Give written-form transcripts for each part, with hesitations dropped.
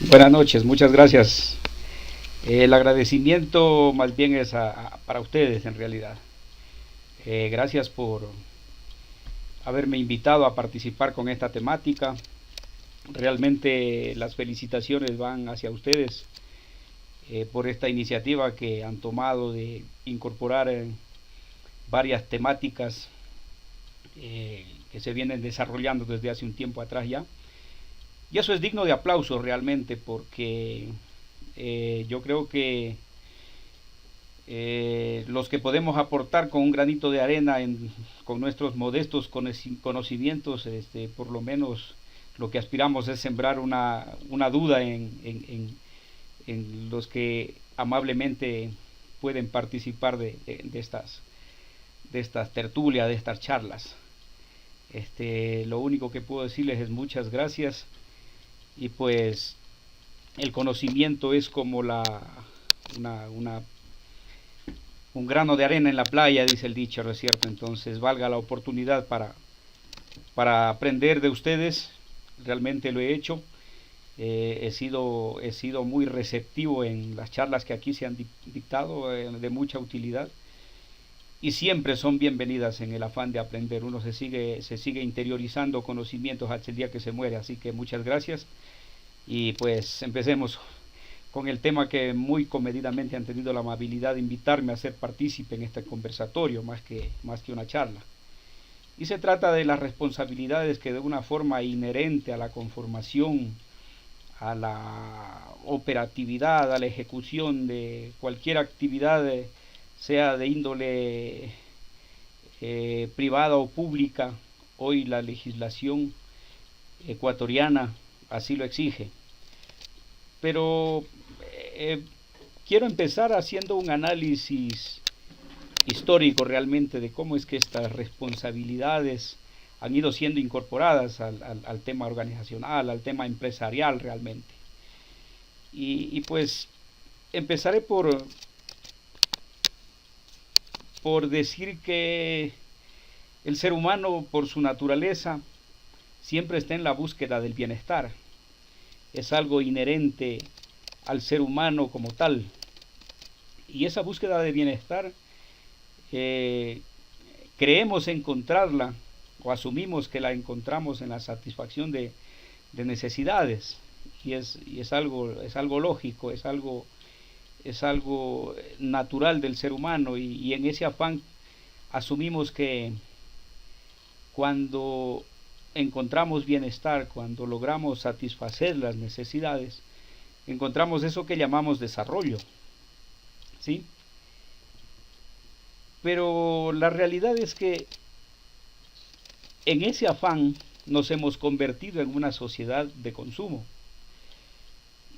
Buenas noches, muchas gracias. El agradecimiento más bien es para ustedes en realidad. Gracias por haberme invitado a participar con esta temática. Realmente las felicitaciones van hacia ustedes por esta iniciativa que han tomado de incorporar varias temáticas que se vienen desarrollando desde hace un tiempo atrás ya. Y eso es digno de aplauso realmente porque yo creo que los que podemos aportar con un granito de arena con nuestros modestos conocimientos, por lo menos lo que aspiramos es sembrar una duda en los que amablemente pueden participar de estas tertulias, de estas charlas. Lo único que puedo decirles es muchas gracias, y pues el conocimiento es como un grano de arena en la playa, dice el dicho, ¿no es cierto? Entonces valga la oportunidad para aprender de ustedes. Realmente lo he hecho. He sido muy receptivo en las charlas que aquí se han dictado, de mucha utilidad, y siempre son bienvenidas en el afán de aprender. Uno se sigue interiorizando conocimientos hasta el día que se muere. Así que muchas gracias, y pues empecemos con el tema que muy comedidamente han tenido la amabilidad de invitarme a ser partícipe en este conversatorio, más que una charla. Y se trata de las responsabilidades que de una forma inherente a la conformación, a la operatividad, a la ejecución de cualquier actividad, sea de índole privada o pública, hoy la legislación ecuatoriana así lo exige. Pero quiero empezar haciendo un análisis histórico realmente de cómo es que estas responsabilidades han ido siendo incorporadas al tema organizacional, al tema empresarial realmente. Y pues empezaré por decir que el ser humano, por su naturaleza, siempre está en la búsqueda del bienestar. Es algo inherente al ser humano como tal. Y esa búsqueda de bienestar, creemos encontrarla, o asumimos que la encontramos en la satisfacción de necesidades. Y es algo lógico, es algo natural del ser humano, y en ese afán asumimos que cuando encontramos bienestar, cuando logramos satisfacer las necesidades, encontramos eso que llamamos desarrollo, ¿sí? Pero la realidad es que en ese afán nos hemos convertido en una sociedad de consumo.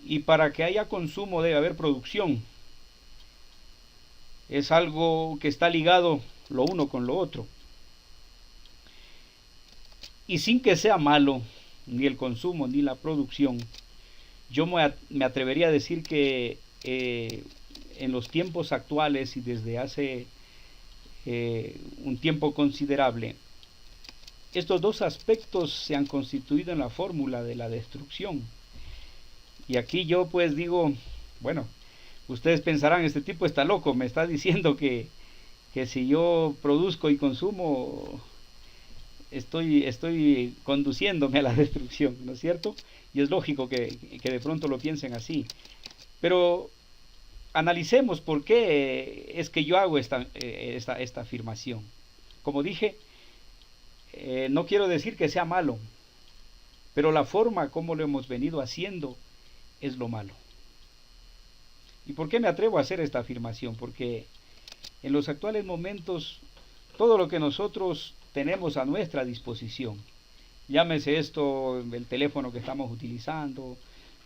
Y para que haya consumo debe haber producción. Es algo que está ligado lo uno con lo otro. Y sin que sea malo ni el consumo ni la producción, yo me atrevería a decir que en los tiempos actuales y desde hace un tiempo considerable, estos dos aspectos se han constituido en la fórmula de la destrucción. Y aquí yo pues digo, bueno, ustedes pensarán, este tipo está loco, me está diciendo que si yo produzco y consumo, estoy conduciéndome a la destrucción, ¿no es cierto? Y es lógico que de pronto lo piensen así. Pero analicemos por qué es que yo hago esta afirmación. Como dije, no quiero decir que sea malo, pero la forma como lo hemos venido haciendo es lo malo. ¿Y por qué me atrevo a hacer esta afirmación? Porque en los actuales momentos, todo lo que nosotros tenemos a nuestra disposición, llámese esto el teléfono que estamos utilizando,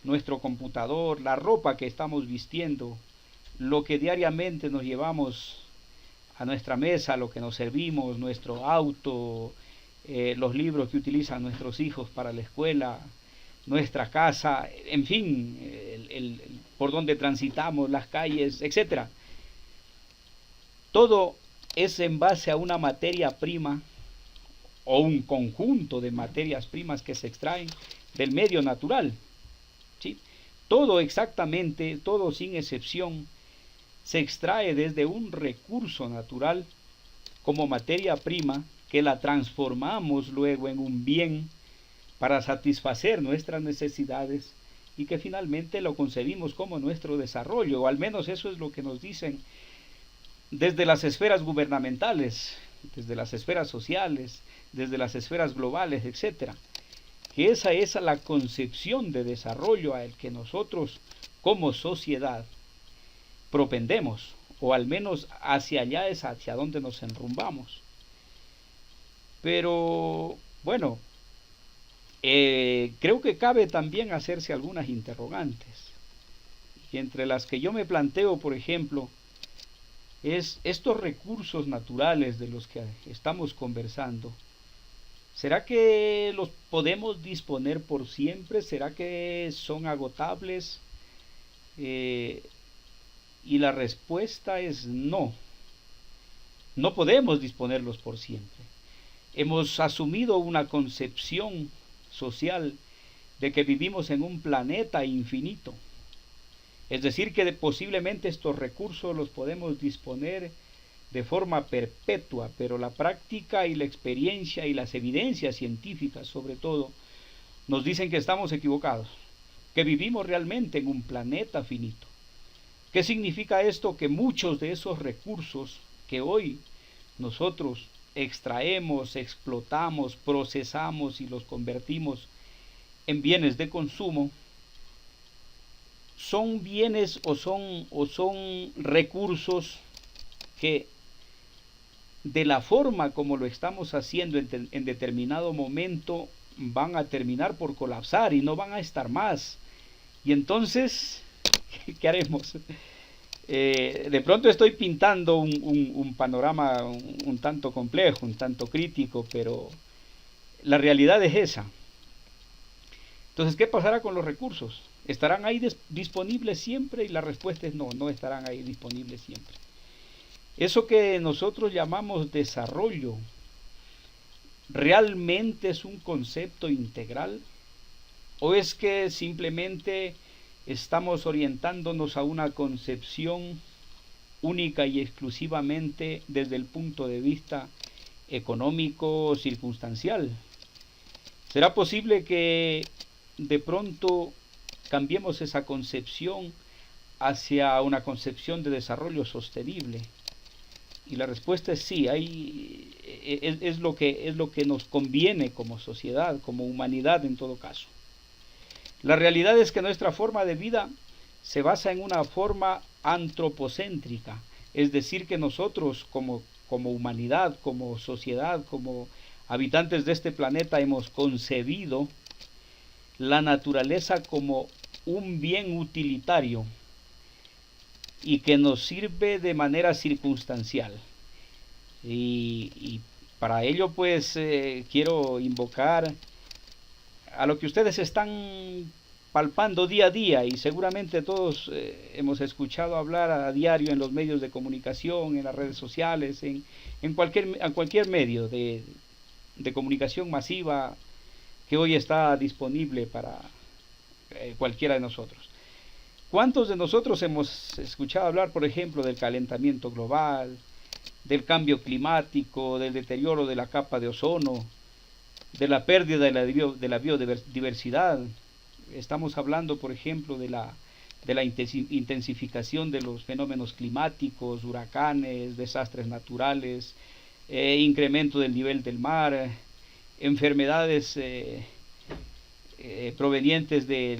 nuestro computador, la ropa que estamos vistiendo, lo que diariamente nos llevamos a nuestra mesa, lo que nos servimos, nuestro auto, los libros que utilizan nuestros hijos para la escuela, nuestra casa, en fin, por donde transitamos, las calles, etcétera. Todo es en base a una materia prima o un conjunto de materias primas que se extraen del medio natural, ¿sí? Todo exactamente, todo sin excepción, se extrae desde un recurso natural como materia prima, que la transformamos luego en un bien para satisfacer nuestras necesidades, y que finalmente lo concebimos como nuestro desarrollo, o al menos eso es lo que nos dicen desde las esferas gubernamentales, desde las esferas sociales, desde las esferas globales, etcétera, que esa es la concepción de desarrollo al que nosotros como sociedad propendemos, o al menos hacia allá es hacia donde nos enrumbamos. Pero bueno, creo que cabe también hacerse algunas interrogantes, y entre las que yo me planteo, por ejemplo, es estos recursos naturales de los que estamos conversando. ¿Será que los podemos disponer por siempre? ¿Será que son agotables? Eh, y la respuesta es no. No podemos disponerlos por siempre. Hemos asumido una concepción social de que vivimos en un planeta infinito. Es decir, que posiblemente estos recursos los podemos disponer de forma perpetua, pero la práctica y la experiencia y las evidencias científicas, sobre todo, nos dicen que estamos equivocados, que vivimos realmente en un planeta finito. ¿Qué significa esto? Que muchos de esos recursos que hoy nosotros extraemos, explotamos, procesamos y los convertimos en bienes de consumo, son bienes o son recursos que de la forma como lo estamos haciendo en determinado momento van a terminar por colapsar y no van a estar más. Y entonces, ¿qué haremos? De pronto estoy pintando un panorama un tanto complejo, un tanto crítico, pero la realidad es esa. Entonces, ¿qué pasará con los recursos? ¿Estarán ahí disponibles siempre? Y la respuesta es no, no estarán ahí disponibles siempre. Eso que nosotros llamamos desarrollo, ¿realmente es un concepto integral? ¿O es que simplemente estamos orientándonos a una concepción única y exclusivamente desde el punto de vista económico circunstancial? ¿Será posible que de pronto cambiemos esa concepción hacia una concepción de desarrollo sostenible? Y la respuesta es sí, es lo que nos conviene como sociedad, como humanidad en todo caso. La realidad es que nuestra forma de vida se basa en una forma antropocéntrica, es decir, que nosotros como humanidad, como sociedad, como habitantes de este planeta hemos concebido la naturaleza como un bien utilitario y que nos sirve de manera circunstancial. Y para ello pues quiero invocar a lo que ustedes están palpando día a día y seguramente todos hemos escuchado hablar a diario en los medios de comunicación, en las redes sociales, en cualquier medio de comunicación masiva que hoy está disponible para cualquiera de nosotros. ¿Cuántos de nosotros hemos escuchado hablar, por ejemplo, del calentamiento global, del cambio climático, del deterioro de la capa de ozono, de la pérdida de la biodiversidad? Estamos hablando, por ejemplo, de la intensificación de los fenómenos climáticos, huracanes, desastres naturales, incremento del nivel del mar, enfermedades provenientes de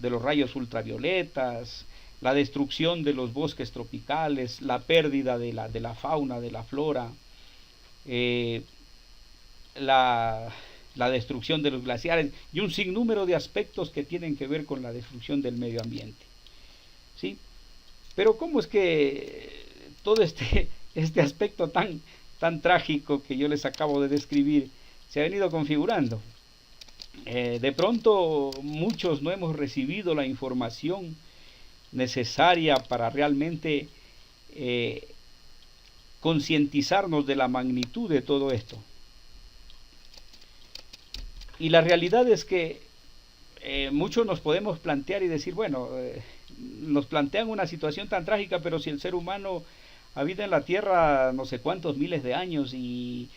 los rayos ultravioletas, la destrucción de los bosques tropicales, la pérdida de la fauna, de la flora, la destrucción de los glaciares y un sinnúmero de aspectos que tienen que ver con la destrucción del medio ambiente. ¿Sí? Pero ¿cómo es que todo este aspecto tan trágico que yo les acabo de describir se ha venido configurando? De pronto muchos no hemos recibido la información necesaria para realmente concientizarnos de la magnitud de todo esto. Y la realidad es que muchos nos podemos plantear y decir, bueno, nos plantean una situación tan trágica, pero si el ser humano habita en la Tierra no sé cuántos miles de años y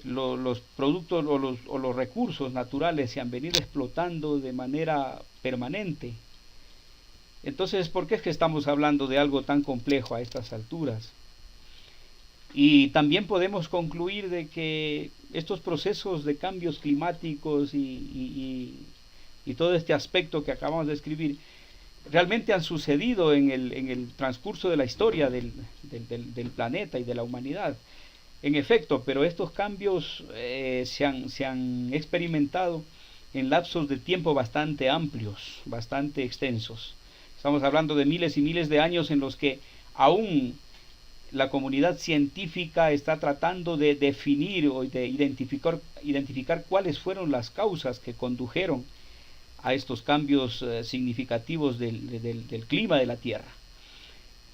los productos o los recursos naturales se han venido explotando de manera permanente, entonces, ¿por qué es que estamos hablando de algo tan complejo a estas alturas? Y también podemos concluir de que estos procesos de cambios climáticos y todo este aspecto que acabamos de escribir realmente han sucedido en el transcurso de la historia del planeta y de la humanidad. En efecto, pero estos cambios se han experimentado en lapsos de tiempo bastante amplios, bastante extensos. Estamos hablando de miles y miles de años en los que aún la comunidad científica está tratando de definir o de identificar cuáles fueron las causas que condujeron a estos cambios significativos del clima de la Tierra.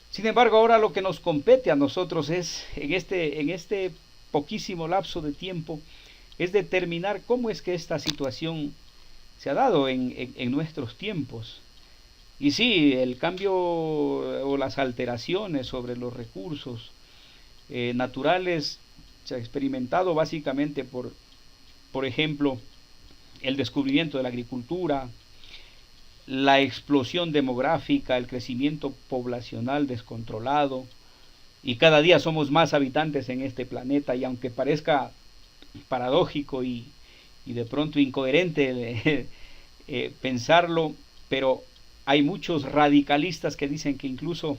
Sin embargo, ahora lo que nos compete a nosotros es, en este poquísimo lapso de tiempo, es determinar cómo es que esta situación se ha dado en nuestros tiempos. Y sí, el cambio o las alteraciones sobre los recursos naturales se ha experimentado básicamente por ejemplo, el descubrimiento de la agricultura, la explosión demográfica, el crecimiento poblacional descontrolado, y cada día somos más habitantes en este planeta, y aunque parezca paradójico y de pronto incoherente pensarlo, pero hay muchos radicalistas que dicen que incluso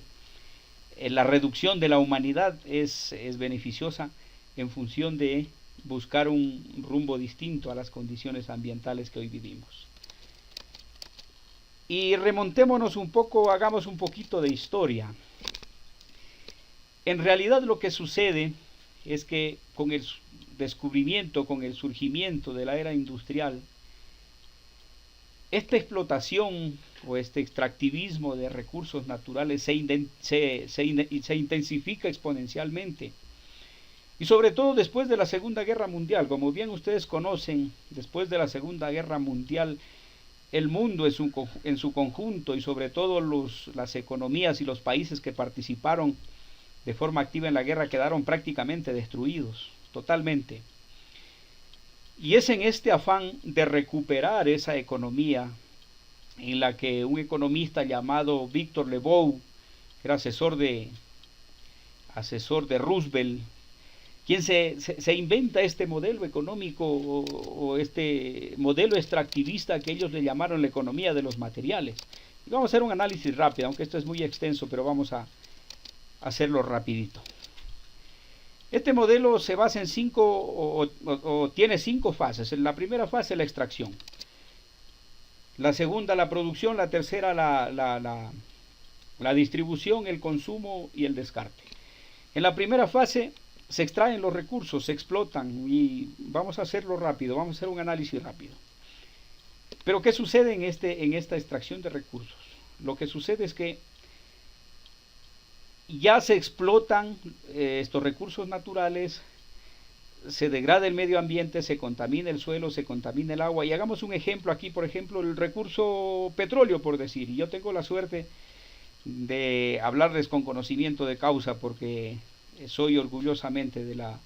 la reducción de la humanidad es beneficiosa en función de buscar un rumbo distinto a las condiciones ambientales que hoy vivimos. Y remontémonos un poco, hagamos un poquito de historia. En realidad lo que sucede es que con el descubrimiento, con el surgimiento de la era industrial, esta explotación o este extractivismo de recursos naturales se intensifica exponencialmente. Y sobre todo después de la Segunda Guerra Mundial, como bien ustedes conocen, después de la Segunda Guerra Mundial, el mundo en su conjunto y sobre todo las economías y los países que participaron de forma activa en la guerra quedaron prácticamente destruidos, totalmente. Y es en este afán de recuperar esa economía en la que un economista llamado Victor Lebow, que era asesor de Roosevelt, quien se inventa este modelo económico o este modelo extractivista que ellos le llamaron la economía de los materiales. Y vamos a hacer un análisis rápido, aunque esto es muy extenso, pero vamos a hacerlo rapidito. Este modelo se basa en tiene 5 fases. En la primera fase, la extracción. La segunda, la producción. La tercera, la distribución, el consumo y el descarte. En la primera fase se extraen los recursos, se explotan, y vamos a hacerlo rápido, vamos a hacer un análisis rápido. Pero ¿qué sucede en esta extracción de recursos? Lo que sucede es que ya se explotan estos recursos naturales, se degrada el medio ambiente, se contamina el suelo, se contamina el agua. Y hagamos un ejemplo aquí, por ejemplo, el recurso petróleo, por decir. Y yo tengo la suerte de hablarles con conocimiento de causa, porque soy orgullosamente de la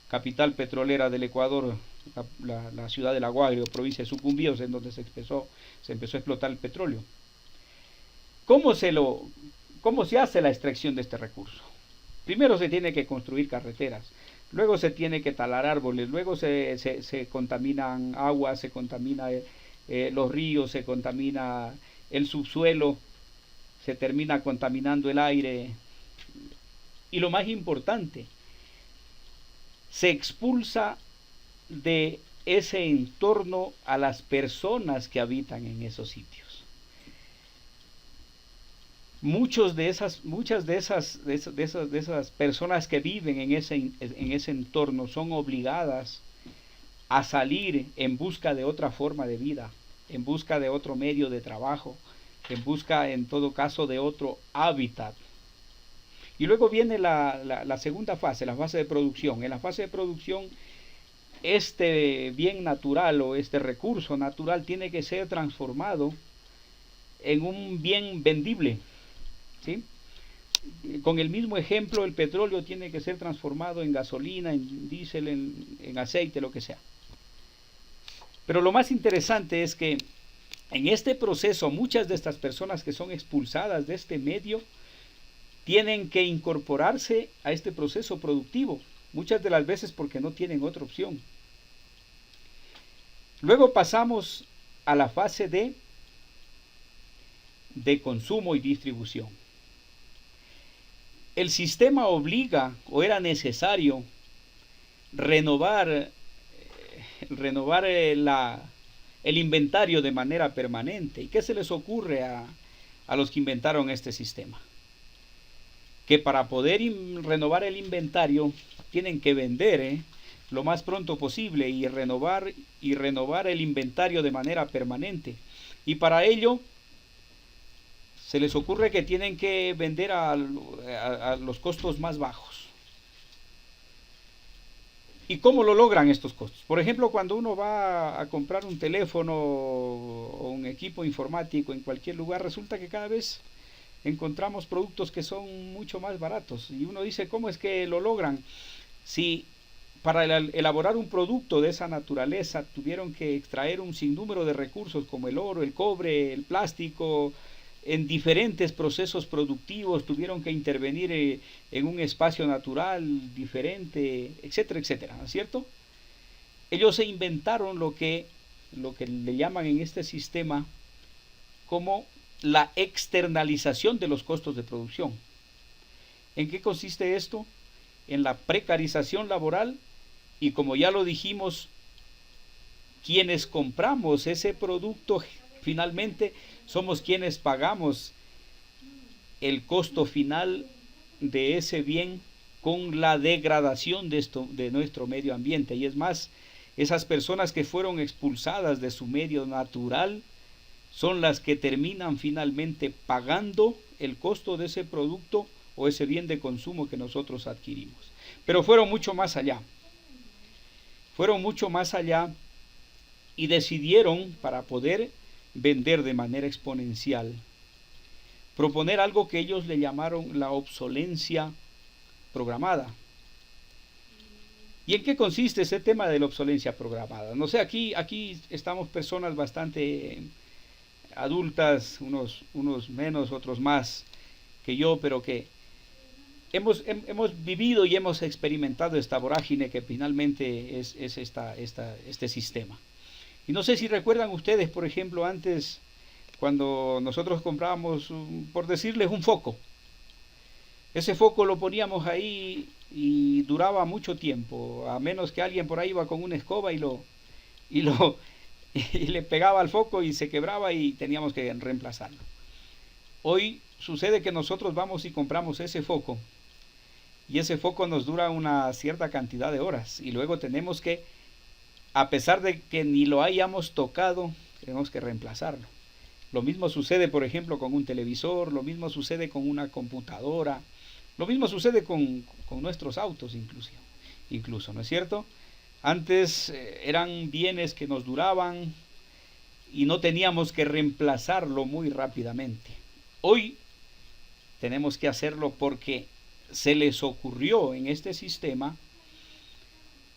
capital petrolera del Ecuador, la ciudad de La Guaira, provincia de Sucumbíos, en donde se empezó a explotar el petróleo. ¿Cómo se hace la extracción de este recurso? Primero se tiene que construir carreteras, luego se tiene que talar árboles, luego se contaminan aguas, se contamina los ríos, se contamina el subsuelo, se termina contaminando el aire. Y lo más importante, se expulsa de ese entorno a las personas que habitan en esos sitios. Muchas de esas personas que viven en ese entorno son obligadas a salir en busca de otra forma de vida, en busca de otro medio de trabajo, en busca, en todo caso, de otro hábitat. Y luego viene la segunda fase, la fase de producción. En la fase de producción, este bien natural o este recurso natural tiene que ser transformado en un bien vendible, ¿sí? Con el mismo ejemplo, el petróleo tiene que ser transformado en gasolina, en diésel, en aceite, lo que sea. Pero lo más interesante es que en este proceso, muchas de estas personas que son expulsadas de este medio tienen que incorporarse a este proceso productivo, muchas de las veces porque no tienen otra opción. Luego pasamos a la fase de consumo y distribución. El sistema obliga, o era necesario, renovar el inventario de manera permanente. ¿Y qué se les ocurre a los que inventaron este sistema? que para poder renovar el inventario tienen que vender lo más pronto posible y renovar el inventario de manera permanente. Y para ello se les ocurre que tienen que vender a los costos más bajos. ¿Y cómo lo logran estos costos? Por ejemplo, cuando uno va a comprar un teléfono o un equipo informático en cualquier lugar, resulta que cada vez encontramos productos que son mucho más baratos. Y uno dice, ¿cómo es que lo logran? Si para elaborar un producto de esa naturaleza tuvieron que extraer un sinnúmero de recursos como el oro, el cobre, el plástico, en diferentes procesos productivos, tuvieron que intervenir en un espacio natural diferente, etcétera, etcétera, ¿no es cierto? Ellos se inventaron lo que le llaman en este sistema como la externalización de los costos de producción. ¿En qué consiste esto? En la precarización laboral y, como ya lo dijimos, quienes compramos ese producto finalmente somos quienes pagamos el costo final de ese bien con la degradación de nuestro medio ambiente. Y es más, esas personas que fueron expulsadas de su medio natural son las que terminan finalmente pagando el costo de ese producto o ese bien de consumo que nosotros adquirimos. Pero fueron mucho más allá. Y decidieron, para poder vender de manera exponencial, proponer algo que ellos le llamaron la obsolencia programada. ¿Y en qué consiste ese tema de la obsolencia programada? No sé, aquí estamos personas bastante adultas, unos menos, otros más que yo, pero que hemos vivido y hemos experimentado esta vorágine que finalmente es este sistema. Y no sé si recuerdan ustedes, por ejemplo, antes, cuando nosotros comprábamos, por decirles, un foco. Ese foco lo poníamos ahí y duraba mucho tiempo, a menos que alguien por ahí iba con una escoba y le pegaba al foco y se quebraba y teníamos que reemplazarlo. Hoy sucede que nosotros vamos y compramos ese foco y ese foco nos dura una cierta cantidad de horas y luego tenemos que, a pesar de que ni lo hayamos tocado, tenemos que reemplazarlo. Lo mismo sucede, por ejemplo, con un televisor, lo mismo sucede con una computadora, lo mismo sucede con nuestros autos incluso, ¿no es cierto? Antes eran bienes que nos duraban y no teníamos que reemplazarlo muy rápidamente. Hoy tenemos que hacerlo porque se les ocurrió en este sistema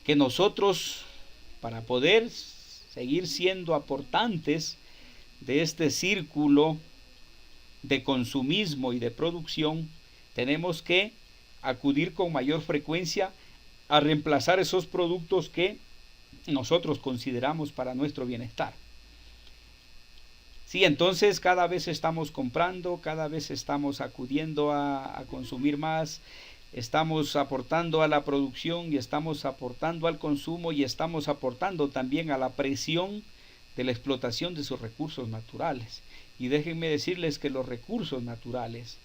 que nosotros, para poder seguir siendo aportantes de este círculo de consumismo y de producción, tenemos que acudir con mayor frecuencia a reemplazar esos productos que nosotros consideramos para nuestro bienestar. Sí, entonces cada vez estamos comprando, cada vez estamos acudiendo a consumir más, estamos aportando a la producción y estamos aportando al consumo y estamos aportando también a la presión de la explotación de sus recursos naturales. Y déjenme decirles que los recursos naturales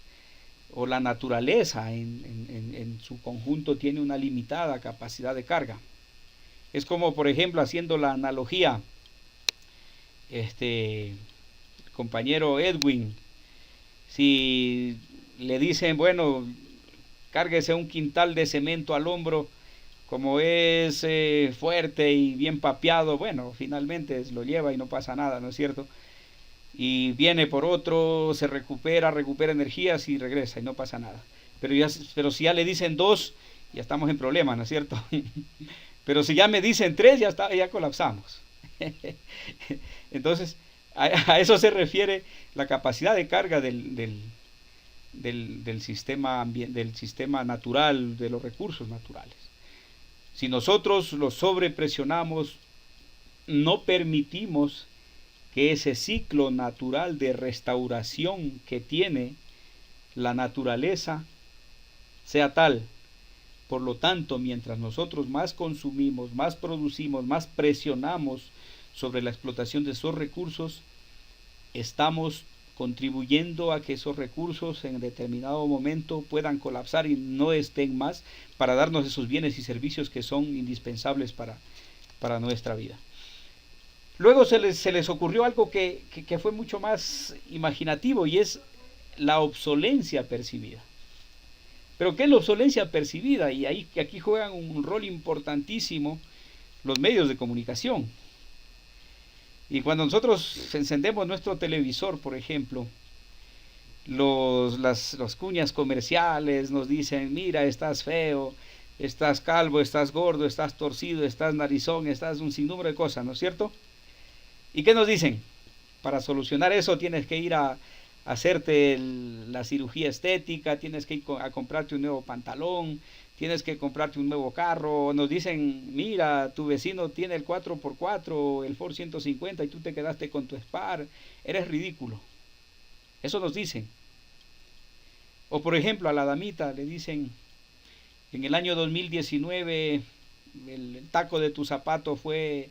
o la naturaleza en su conjunto tiene una limitada capacidad de carga. Es como, por ejemplo, haciendo la analogía, compañero Edwin, si le dicen, bueno, cárguese un quintal de cemento al hombro, como es fuerte y bien papeado, bueno, finalmente lo lleva y no pasa nada, ¿no es cierto? Y viene por otro, se recupera energías y regresa y no pasa nada. Pero si ya le dicen 2, ya estamos en problemas, ¿no es cierto? Pero si ya me dicen 3, ya colapsamos. Entonces, a eso se refiere la capacidad de carga del sistema natural, de los recursos naturales. Si nosotros los sobrepresionamos, no permitimos que ese ciclo natural de restauración que tiene la naturaleza sea tal. Por lo tanto, mientras nosotros más consumimos, más producimos, más presionamos sobre la explotación de esos recursos, estamos contribuyendo a que esos recursos en determinado momento puedan colapsar y no estén más para darnos esos bienes y servicios que son indispensables para nuestra vida. Luego se les ocurrió algo que fue mucho más imaginativo, y es la obsolencia percibida. Pero ¿qué es la obsolencia percibida? Y aquí juegan un rol importantísimo los medios de comunicación. Y cuando nosotros encendemos nuestro televisor, por ejemplo, las cuñas comerciales nos dicen: mira, estás feo, estás calvo, estás gordo, estás torcido, estás narizón, estás un sinnúmero de cosas, ¿no es cierto? ¿Y qué nos dicen? Para solucionar eso tienes que ir a hacerte la cirugía estética, tienes que ir a comprarte un nuevo pantalón, tienes que comprarte un nuevo carro. Nos dicen: mira, tu vecino tiene el 4x4, el Ford 150 y tú te quedaste con tu Spar, eres ridículo. Eso nos dicen. O por ejemplo, a la damita le dicen: en el año 2019 el taco de tu zapato fue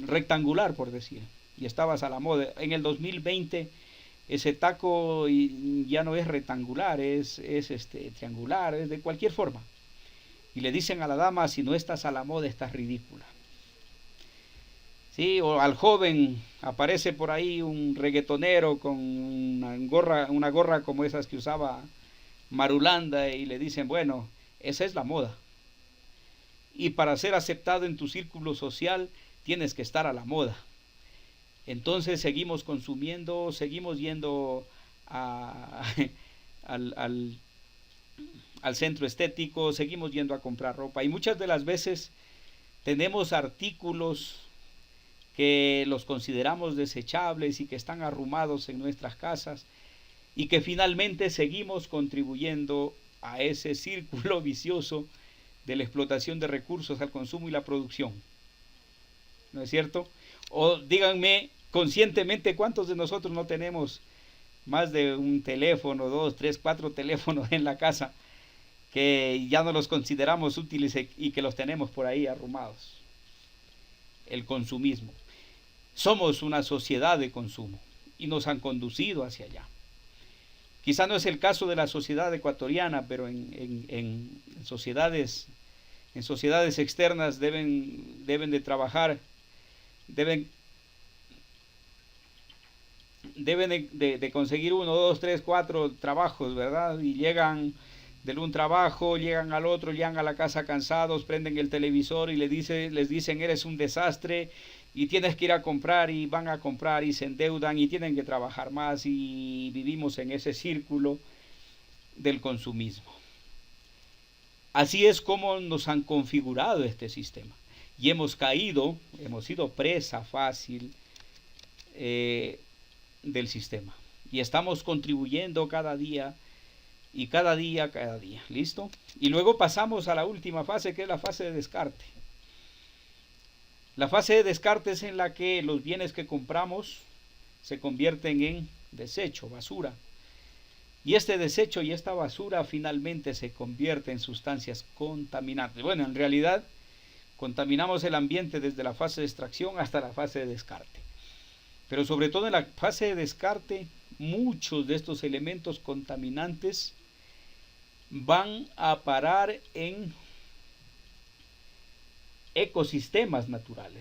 rectangular, por decir, y estabas a la moda. En el 2020 ese taco ya no es rectangular, es triangular, es de cualquier forma. Y le dicen a la dama: si no estás a la moda, estás ridícula. ¿Sí? O al joven aparece por ahí un reggaetonero con una gorra como esas que usaba Marulanda, y le dicen: bueno, esa es la moda. Y para ser aceptado en tu círculo social tienes que estar a la moda. Entonces seguimos consumiendo, seguimos yendo al centro estético, seguimos yendo a comprar ropa, y muchas de las veces tenemos artículos que los consideramos desechables y que están arrumados en nuestras casas, y que finalmente seguimos contribuyendo a ese círculo vicioso de la explotación de recursos al consumo y la producción. ¿No es cierto? O díganme conscientemente, ¿cuántos de nosotros no tenemos más de un teléfono, 2, 3, 4 teléfonos en la casa, que ya no los consideramos útiles y que los tenemos por ahí arrumados? El consumismo. Somos una sociedad de consumo y nos han conducido hacia allá. Quizá no es el caso de la sociedad ecuatoriana, pero en sociedades externas deben de trabajar, deben de conseguir 1, 2, 3, 4 trabajos, ¿verdad? Y llegan de un trabajo, llegan al otro, llegan a la casa cansados, prenden el televisor y les dicen: eres un desastre y tienes que ir a comprar, y van a comprar y se endeudan y tienen que trabajar más, y vivimos en ese círculo del consumismo. Así es como nos han configurado este sistema, y hemos sido presa fácil del sistema, y estamos contribuyendo cada día, ¿listo? Y luego pasamos a la última fase, que es la fase de descarte. La fase de descarte es en la que los bienes que compramos se convierten en desecho, basura. Y este desecho y esta basura finalmente se convierte en sustancias contaminantes. Bueno, en realidad contaminamos el ambiente desde la fase de extracción hasta la fase de descarte. Pero sobre todo en la fase de descarte, muchos de estos elementos contaminantes van a parar en ecosistemas naturales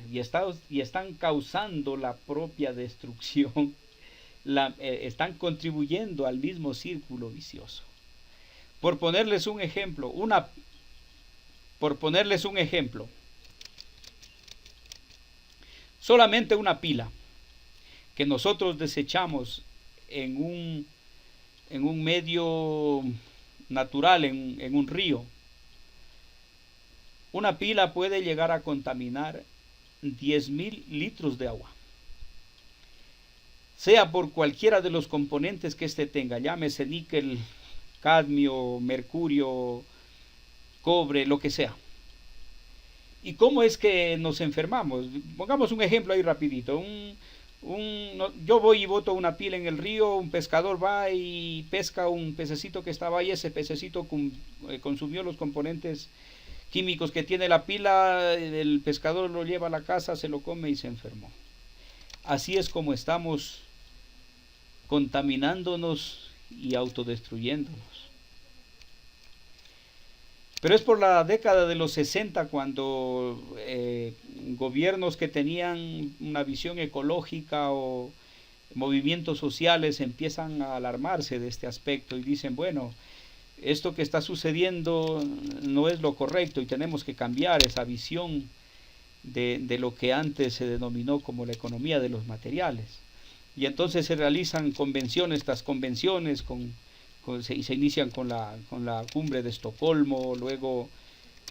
y están causando la propia destrucción, están contribuyendo al mismo círculo vicioso. Por ponerles un ejemplo, solamente una pila que nosotros desechamos en un medio natural, en un río, una pila puede llegar a contaminar 10.000 litros de agua, sea por cualquiera de los componentes que éste tenga, llámese níquel, cadmio, mercurio, cobre, lo que sea. ¿Y cómo es que nos enfermamos? Pongamos un ejemplo ahí rapidito. Yo voy y boto una pila en el río, un pescador va y pesca un pececito que estaba ahí, ese pececito consumió los componentes químicos que tiene la pila, el pescador lo lleva a la casa, se lo come y se enfermó. Así es como estamos contaminándonos y autodestruyéndonos. Pero es por la década de los 60 cuando gobiernos que tenían una visión ecológica o movimientos sociales empiezan a alarmarse de este aspecto y dicen, bueno, esto que está sucediendo no es lo correcto y tenemos que cambiar esa visión de lo que antes se denominó como la economía de los materiales. Y entonces se realizan convenciones, estas convenciones se inician con la cumbre de Estocolmo, luego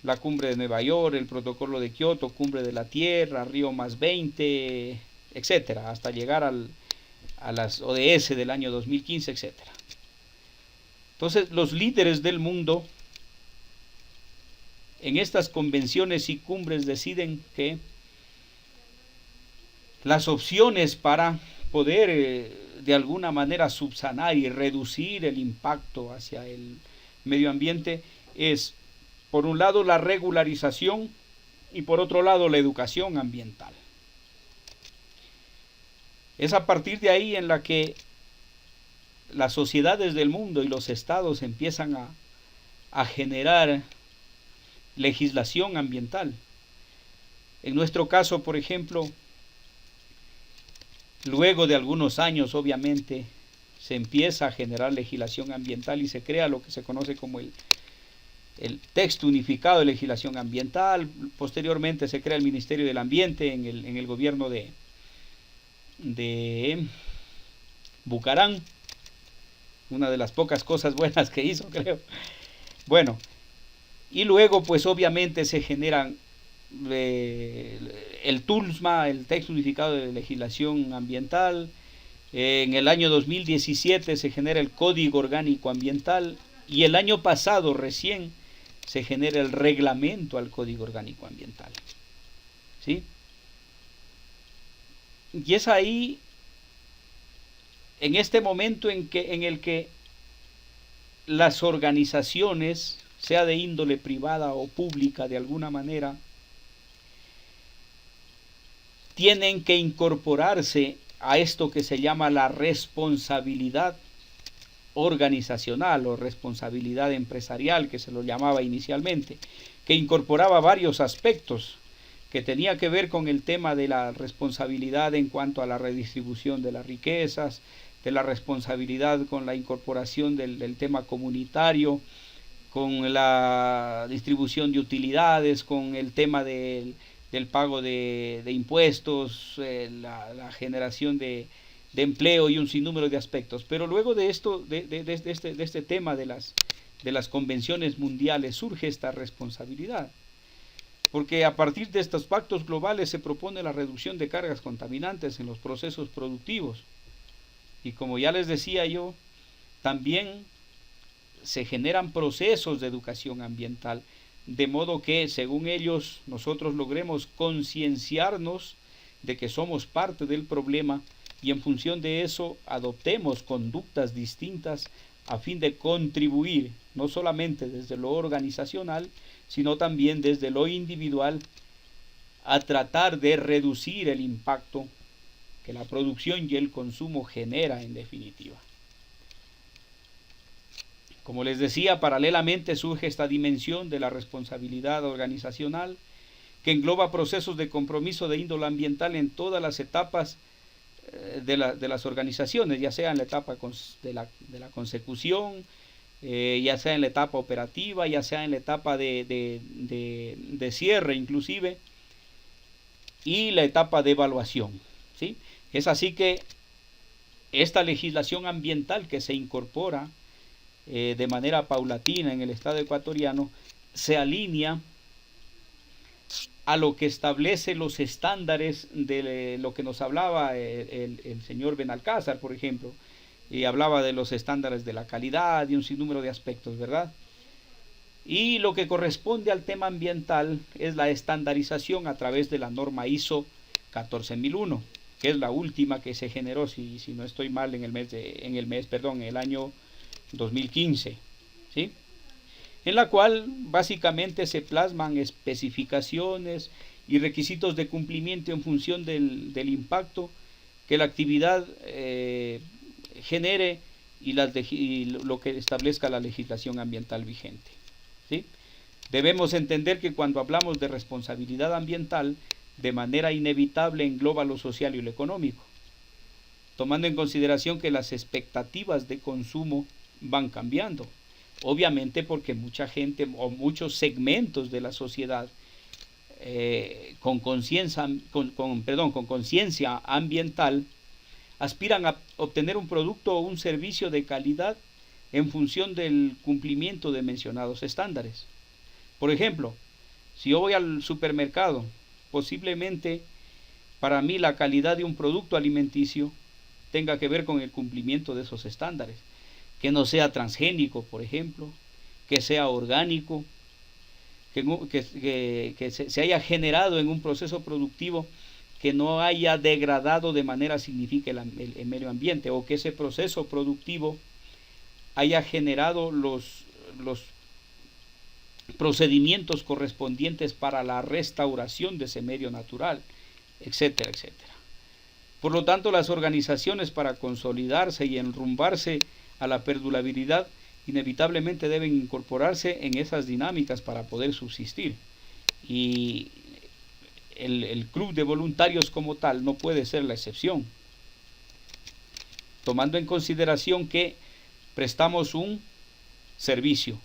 la cumbre de Nueva York, el protocolo de Kioto, cumbre de la Tierra, Río más 20, etcétera, hasta llegar a las ODS del año 2015, etcétera. Entonces los líderes del mundo en estas convenciones y cumbres deciden que las opciones para poder de alguna manera subsanar y reducir el impacto hacia el medio ambiente es, por un lado, la regularización y por otro lado, la educación ambiental. Es a partir de ahí en la que las sociedades del mundo y los estados empiezan a generar legislación ambiental. En nuestro caso, por ejemplo, luego de algunos años, obviamente, se empieza a generar legislación ambiental y se crea lo que se conoce como el texto unificado de legislación ambiental. Posteriormente se crea el Ministerio del Ambiente en el gobierno de Bucarán, una de las pocas cosas buenas que hizo, creo. Bueno, y luego pues obviamente se generan el TULSMA, el texto unificado de legislación ambiental. En el año 2017 se genera el Código Orgánico Ambiental y el año pasado recién se genera el reglamento al Código Orgánico Ambiental. ¿Sí? Y es ahí, en este momento en el que las organizaciones, sea de índole privada o pública de alguna manera, tienen que incorporarse a esto que se llama la responsabilidad organizacional o responsabilidad empresarial, que se lo llamaba inicialmente, que incorporaba varios aspectos, que tenía que ver con el tema de la responsabilidad en cuanto a la redistribución de las riquezas, de la responsabilidad con la incorporación del tema comunitario, con la distribución de utilidades, con el tema del pago de impuestos, la generación de empleo y un sinnúmero de aspectos. Pero luego de esto, de este tema de las convenciones mundiales, surge esta responsabilidad. Porque a partir de estos pactos globales se propone la reducción de cargas contaminantes en los procesos productivos. Y como ya les decía yo, también se generan procesos de educación ambiental, de modo que, según ellos, nosotros logremos concienciarnos de que somos parte del problema y en función de eso adoptemos conductas distintas a fin de contribuir, no solamente desde lo organizacional, sino también desde lo individual, a tratar de reducir el impacto que la producción y el consumo genera en definitiva. Como les decía, paralelamente surge esta dimensión de la responsabilidad organizacional que engloba procesos de compromiso de índole ambiental en todas las etapas de las organizaciones, ya sea en la etapa de la consecución, ya sea en la etapa operativa, ya sea en la etapa de cierre inclusive, y la etapa de evaluación, ¿sí? Es así que esta legislación ambiental que se incorpora de manera paulatina en el Estado ecuatoriano se alinea a lo que establece los estándares de lo que nos hablaba el señor Benalcázar, por ejemplo, y hablaba de los estándares de la calidad y un sinnúmero de aspectos, ¿verdad? Y lo que corresponde al tema ambiental es la estandarización a través de la norma ISO 14001, que es la última que se generó, si no estoy mal, en el año 2015, ¿sí? En la cual básicamente se plasman especificaciones y requisitos de cumplimiento en función del impacto que la actividad genere y lo que establezca la legislación ambiental vigente, ¿sí? Debemos entender que cuando hablamos de responsabilidad ambiental, de manera inevitable engloba lo social y lo económico, tomando en consideración que las expectativas de consumo van cambiando. Obviamente porque mucha gente o muchos segmentos de la sociedad con conciencia ambiental aspiran a obtener un producto o un servicio de calidad en función del cumplimiento de mencionados estándares. Por ejemplo, si yo voy al supermercado, posiblemente para mí la calidad de un producto alimenticio tenga que ver con el cumplimiento de esos estándares. Que no sea transgénico, por ejemplo, que sea orgánico, que se haya generado en un proceso productivo que no haya degradado de manera significativa el medio ambiente, o que ese proceso productivo haya generado los procedimientos correspondientes para la restauración de ese medio natural, etcétera, etcétera. Por lo tanto, las organizaciones, para consolidarse y enrumbarse a la perdurabilidad, inevitablemente deben incorporarse en esas dinámicas para poder subsistir. Y el club de voluntarios como tal no puede ser la excepción, tomando en consideración que prestamos un servicio,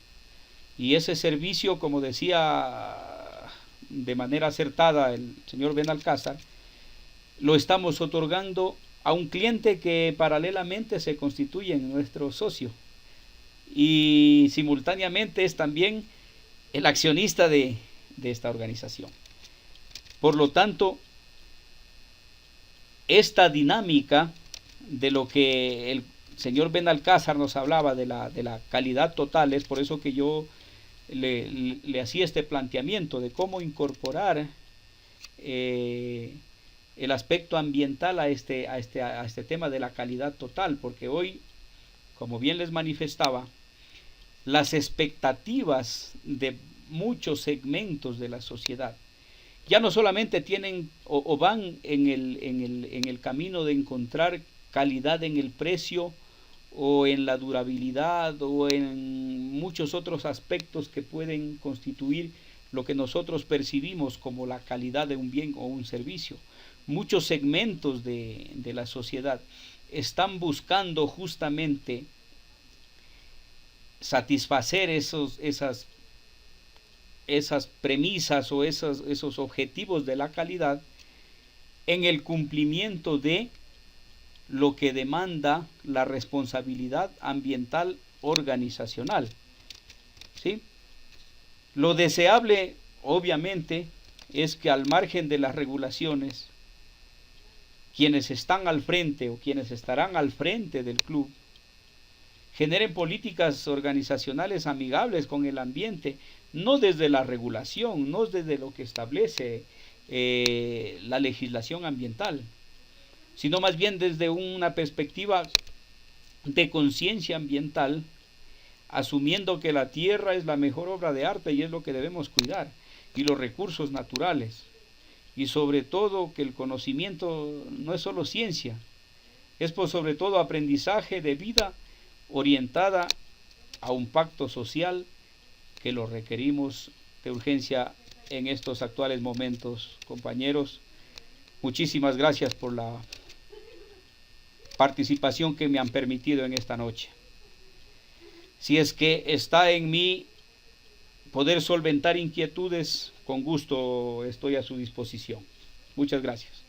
y ese servicio, como decía de manera acertada el señor Benalcázar, lo estamos otorgando a un cliente que paralelamente se constituye en nuestro socio y simultáneamente es también el accionista de esta organización. Por lo tanto, esta dinámica de lo que el señor Benalcázar nos hablaba de la calidad total, es por eso que yo le hacía este planteamiento de cómo incorporar el aspecto ambiental a este tema de la calidad total, porque hoy, como bien les manifestaba, las expectativas de muchos segmentos de la sociedad ya no solamente tienen o van en el camino de encontrar calidad en el precio o en la durabilidad o en muchos otros aspectos que pueden constituir lo que nosotros percibimos como la calidad de un bien o un servicio. Muchos segmentos de la sociedad están buscando justamente satisfacer esas premisas o esos objetivos de la calidad en el cumplimiento de lo que demanda la responsabilidad ambiental organizacional, ¿sí? Lo deseable, obviamente, es que al margen de las regulaciones, quienes están al frente o quienes estarán al frente del club generen políticas organizacionales amigables con el ambiente, no desde la regulación, no desde lo que establece la legislación ambiental, sino más bien desde una perspectiva de conciencia ambiental, asumiendo que la tierra es la mejor obra de arte y es lo que debemos cuidar, y los recursos naturales, y sobre todo que el conocimiento no es solo ciencia, es por sobre todo aprendizaje de vida orientada a un pacto social que lo requerimos de urgencia en estos actuales momentos, compañeros. Muchísimas gracias por la participación que me han permitido en esta noche. Si es que está en mí poder solventar inquietudes, con gusto estoy a su disposición. Muchas gracias.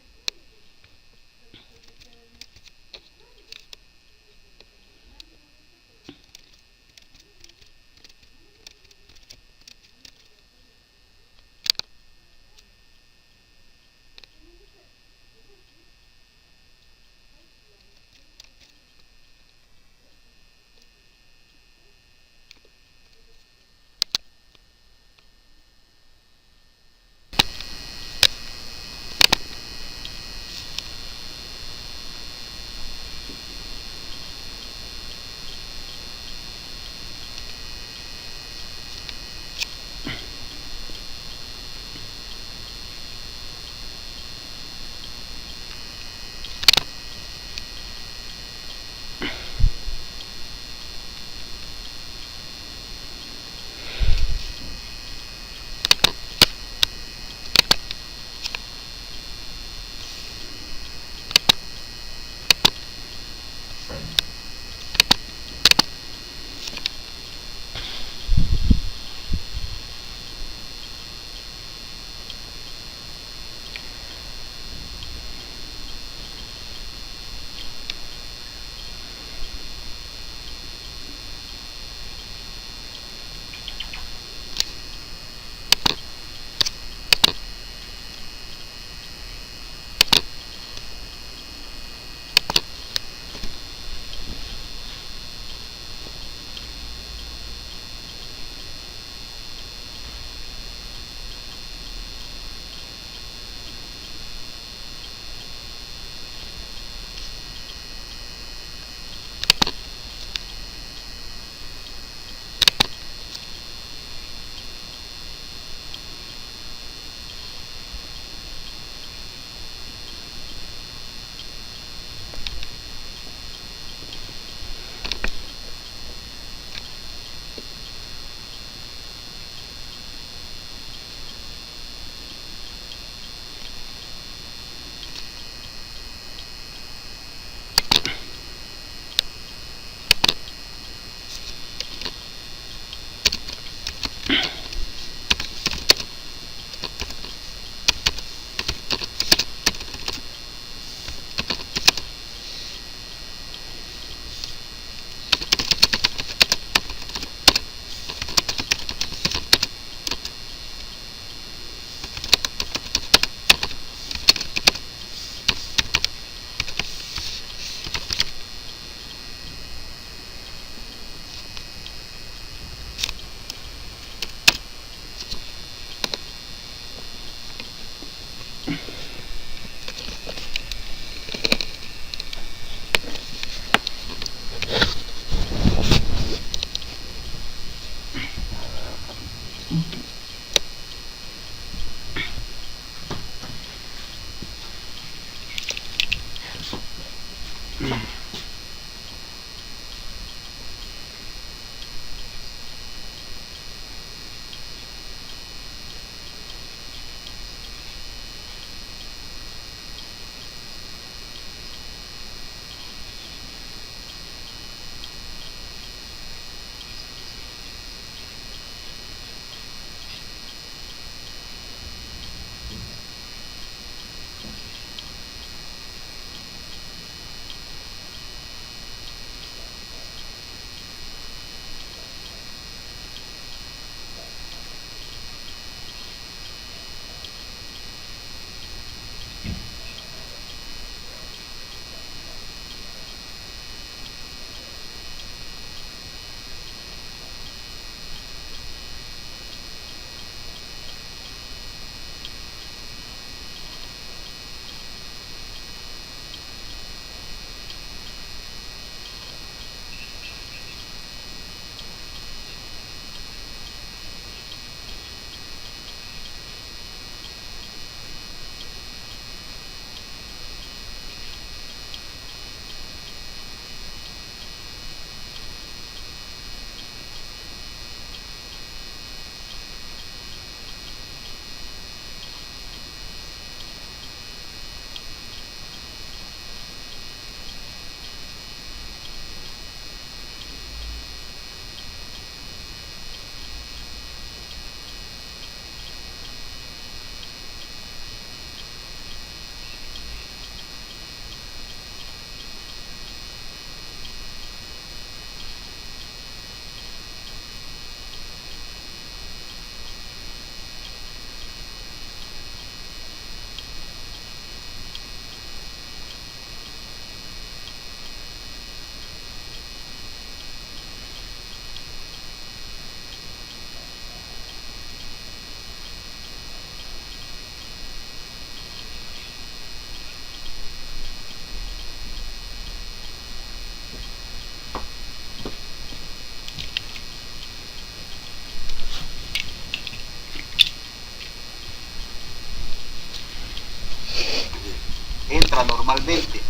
entra normalmente.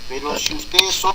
Pero si ustedes son